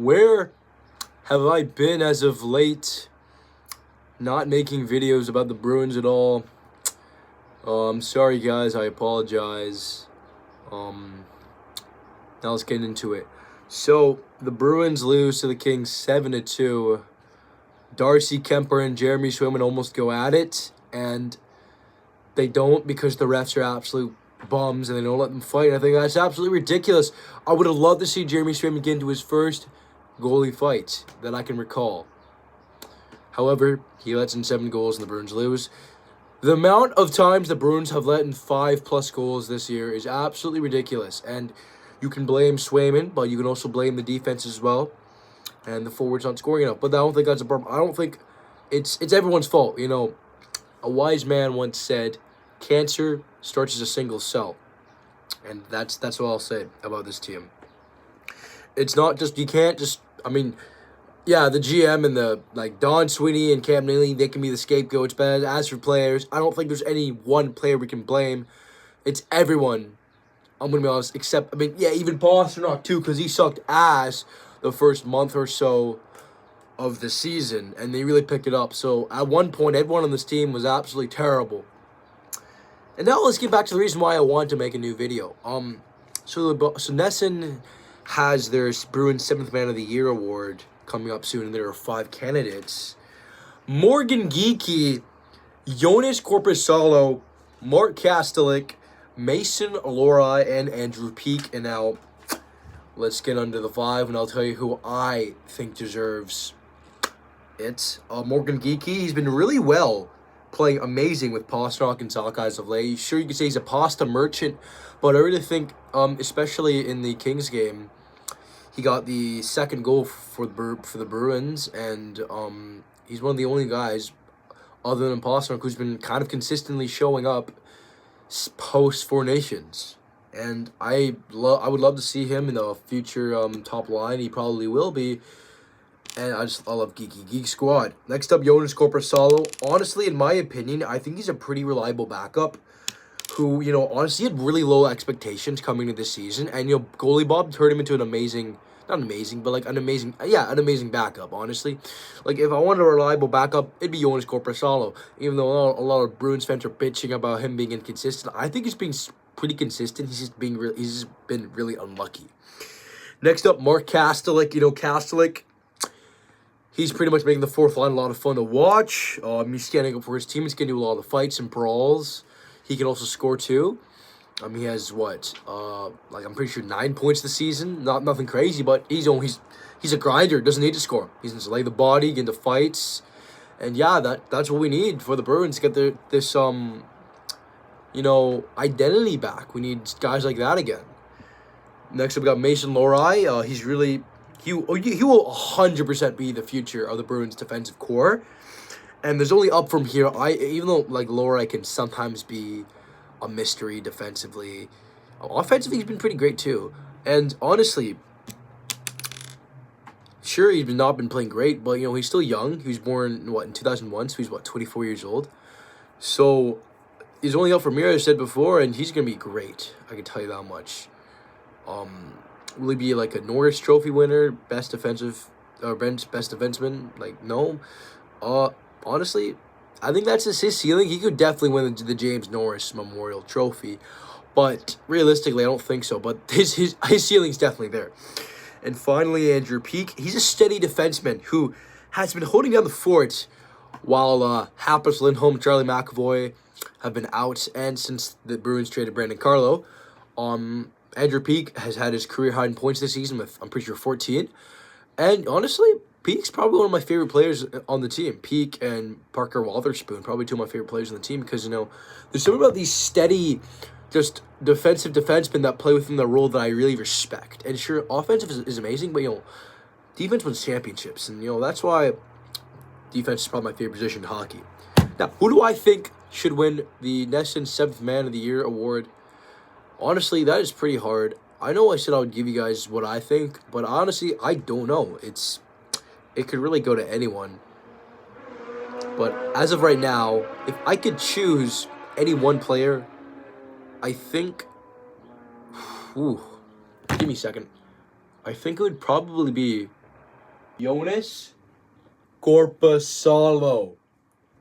Where have I been as of late? Not making videos about the Bruins at all. Sorry guys, I apologize. Now let's get into it. So the Bruins lose to the Kings 7-2. Darcy Kemper and Jeremy Swayman almost go at it, and they don't because the refs are absolute bums and they don't let them fight. I think that's absolutely ridiculous. I would have loved to see Jeremy Swayman get into his first goalie fight that I can recall. However, he lets in 7 goals and the Bruins lose. The amount of times the Bruins have let in 5+ goals this year is absolutely ridiculous. And you can blame Swayman, but you can also blame the defense as well. And the forwards not scoring enough. But I don't think that's a problem. I don't think it's everyone's fault. You know, a wise man once said, cancer starts as a single cell. And that's what I'll say about this team. It's not just, you can't just, yeah, the GM and the, Don Sweeney and Cam Neely, they can be the scapegoats. But as for players, I don't think there's any one player we can blame. It's everyone, I'm going to be honest, except, even Pasternak too, because he sucked ass the first month or so of the season, and they really picked it up. So at one point, everyone on this team was absolutely terrible. And now let's get back to the reason why I wanted to make a new video. So Nesson has their Bruins 7th Man of the Year award coming up soon, and there are 5 candidates. Morgan Geekie, Jonas Korpisalo, Mark Kastelik, Mason Lohrei, and Andrew Peeke. And now, let's get under the 5, and I'll tell you who I think deserves it. Morgan Geekie, he's been really well, playing amazing with Pasternak and Sock as of late. Sure, you could say he's a pasta merchant, but I really think, especially in the Kings game, he got the 2nd goal for the Bruins, and he's one of the only guys, other than Pasternak, who's been kind of consistently showing up post 4 Nations. And I would love to see him in the future top line. He probably will be. And I love Geek Squad. Next up, Jonas Korpisalo. Honestly, in my opinion, I think he's a pretty reliable backup who, honestly had really low expectations coming into this season. And, goalie Bob turned him into an amazing backup, honestly. If I wanted a reliable backup, it'd be Jonas Korpisalo. Even though a lot of Bruins fans are bitching about him being inconsistent, I think he's being pretty consistent. He's just been really unlucky. Next up, Mark Kastelik. Kastelik, he's pretty much making the 4th line a lot of fun to watch. He's standing up for his team. He's going to do a lot of the fights and brawls. He can also score too. He has I'm pretty sure 9 points this season. Nothing crazy, but he's a grinder. Doesn't need to score. He's going to lay the body, get into fights, and yeah, that's what we need for the Bruins to get this identity back. We need guys like that again. Next up, we got Mason Lohrei. He will 100% be the future of the Bruins defensive core. And there's only up from here. Even though Lohrei can sometimes be a mystery defensively, offensively he's been pretty great too. And honestly, sure, he's not been playing great, but he's still young. He was born in 2001, so he's 24 years old. So he's only up from here, as I said before, and he's gonna be great. I can tell you that much. Will he be a Norris Trophy winner, best defensive or best defenseman? No. Honestly, I think that's his ceiling. He could definitely win the James Norris Memorial Trophy, but realistically, I don't think so. But his ceiling's definitely there. And finally, Andrew Peeke. He's a steady defenseman who has been holding down the fort while Hampus Lindholm, Charlie McAvoy have been out, and since the Bruins traded Brandon Carlo, Andrew Peeke has had his career high in points this season with, I'm pretty sure, 14. And honestly, Peake's probably one of my favorite players on the team. Peeke and Parker Wotherspoon, probably 2 of my favorite players on the team because, there's something about these steady, just defensive defensemen that play within the role that I really respect. And sure, offensive is amazing, but, defense wins championships. And, that's why defense is probably my favorite position in hockey. Now, who do I think should win the Nesson 7th Man of the Year award? Honestly, that is pretty hard. I know I said I would give you guys what I think, but honestly, I don't know. It could really go to anyone. But as of right now, if I could choose any one player, I think... give me a second. I think it would probably be Jonas Corpusalo.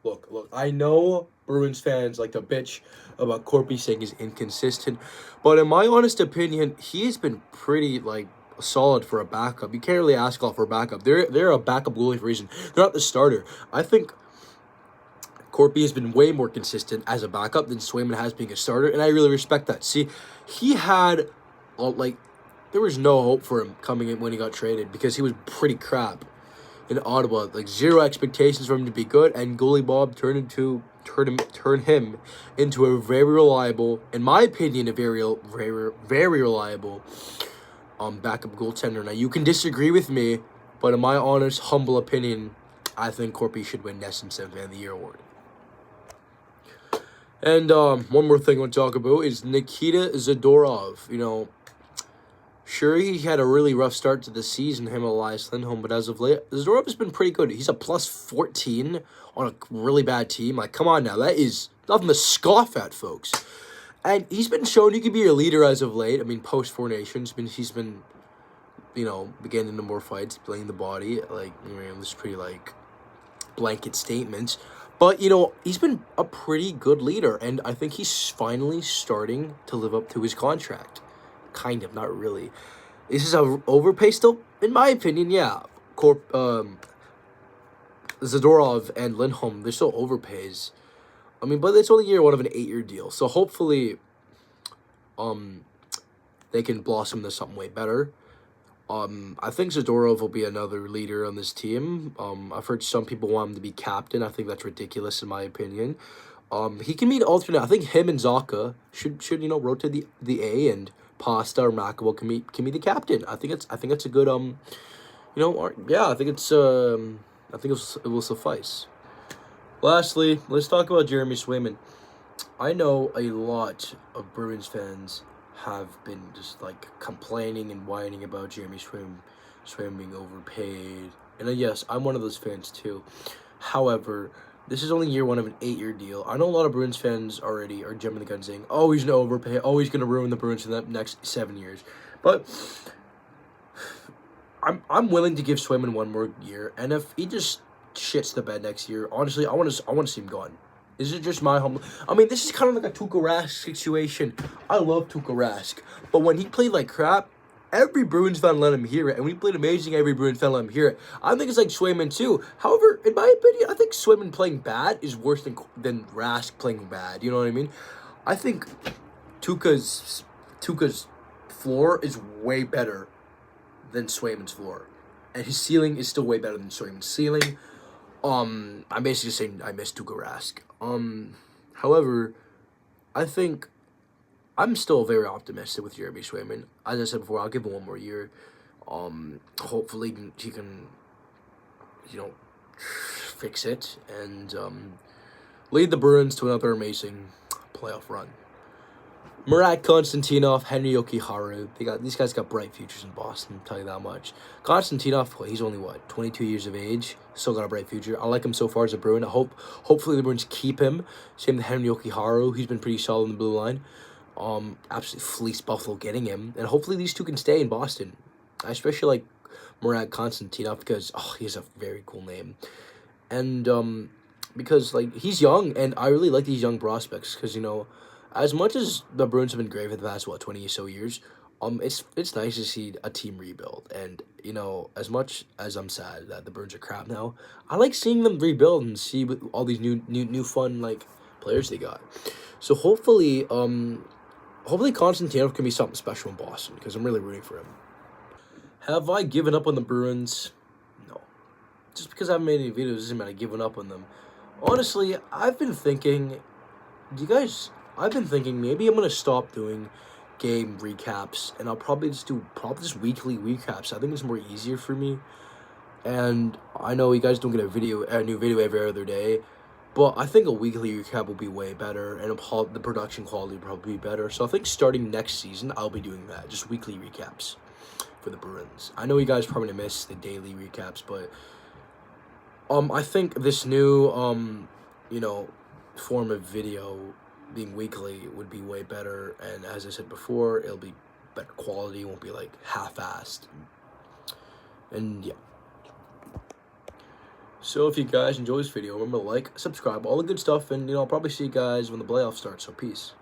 Look, I know Bruins fans like to bitch about Corpy saying he's inconsistent, but in my honest opinion, he's been pretty, like, solid for a backup. You can't really ask off for a backup. They're a backup goalie for a reason. They're not the starter. I think Corpy has been way more consistent as a backup than Swayman has being a starter, and I really respect that. See, he had, like, there was no hope for him coming in when he got traded because he was pretty crap in Ottawa. Like, zero expectations for him to be good, and goalie Bob turned him into a very reliable, in my opinion, a very reliable backup goaltender. Now, you can disagree with me, but in my honest, humble opinion, I think Corpy should win NESN 7th Man of the Year award. And one more thing I want to talk about is Nikita Zadorov. You know, sure, he had a really rough start to the season, him and Elias Lindholm, but as of late, Zadorov has been pretty good. He's a plus 14 on a really bad team. Like, come on now, that is nothing to scoff at, folks. And he's been shown he can be a leader as of late. I mean, post-Four Nations, he's been, you know, getting into more fights, playing the body. Like, you know, this pretty, like, blanket statements. But, you know, he's been a pretty good leader, and I think he's finally starting to live up to his contract. Kind of, not really. This is a overpay still? In my opinion, yeah. Zadorov and Lindholm, they're still overpays. I mean, but it's only year one of an 8-year deal. So hopefully they can blossom into something way better. I think Zadorov will be another leader on this team. I've heard some people want him to be captain. I think that's ridiculous in my opinion. He can be an alternate. I think him and Zaka should you know, rotate the A, and Pasta or Makabo can be the captain. I think it's a good you know, yeah, I think it will suffice. Lastly, let's talk about Jeremy Swayman. I know a lot of Bruins fans have been just, like, complaining and whining about Jeremy Swayman being overpaid. And yes, I'm one of those fans too. However, this is only year one of an 8-year deal. I know a lot of Bruins fans already are jumping the gun saying, oh, he's going to overpay. Oh, he's going to ruin the Bruins for the next 7 years. But I'm willing to give Swayman one more year. And if he just shits the bed next year, honestly, I want to see him gone. This is just my humble... I mean, this is kind of like a Tuukka Rask situation. I love Tuukka Rask. But when he played like crap, every Bruins fan let him hear it. And when he played amazing, every Bruins fan let him hear it. I think it's like Swayman too. However, in my opinion, I think Swayman playing bad is worse than Rask playing bad. You know what I mean? I think Tuukka's floor is way better than Swayman's floor. And his ceiling is still way better than Swayman's ceiling. I'm basically saying I miss Tuukka Rask. However, I think I'm still very optimistic with Jeremy Swayman. As I said before, I'll give him one more year. Hopefully he can, you know, fix it and lead the Bruins to another amazing playoff run. Murat Konstantinov, Henry Yokiharu, these guys got bright futures in Boston, I'll tell you that much. Konstantinov, well, he's only, 22 years of age, still got a bright future. I like him so far as a Bruin. Hopefully the Bruins keep him. Same with Henry Yokiharu, he's been pretty solid in the blue line. Absolutely fleeced Buffalo getting him, and hopefully these two can stay in Boston. I especially like Murat Konstantinov because, he has a very cool name. And, because, like, he's young, and I really like these young prospects because, you know, as much as the Bruins have been great for the past, 20 or so years, it's nice to see a team rebuild. And, you know, as much as I'm sad that the Bruins are crap now, I like seeing them rebuild and see all these new fun, like, players they got. So hopefully Konstantinov can be something special in Boston because I'm really rooting for him. Have I given up on the Bruins? No. Just because I haven't made any videos doesn't mean I've given up on them. Honestly, I've been thinking maybe I'm going to stop doing game recaps, and I'll probably just do weekly recaps. I think it's more easier for me. And I know you guys don't get a new video every other day, but I think a weekly recap will be way better, and the production quality will probably be better. So I think starting next season, I'll be doing that, just weekly recaps for the Bruins. I know you guys probably miss the daily recaps, but I think this new you know, form of video being weekly would be way better, and as I said before, it'll be better quality. It won't be like half-assed. And yeah. So if you guys enjoy this video, remember to like, subscribe, all the good stuff, and I'll probably see you guys when the playoffs start. So peace.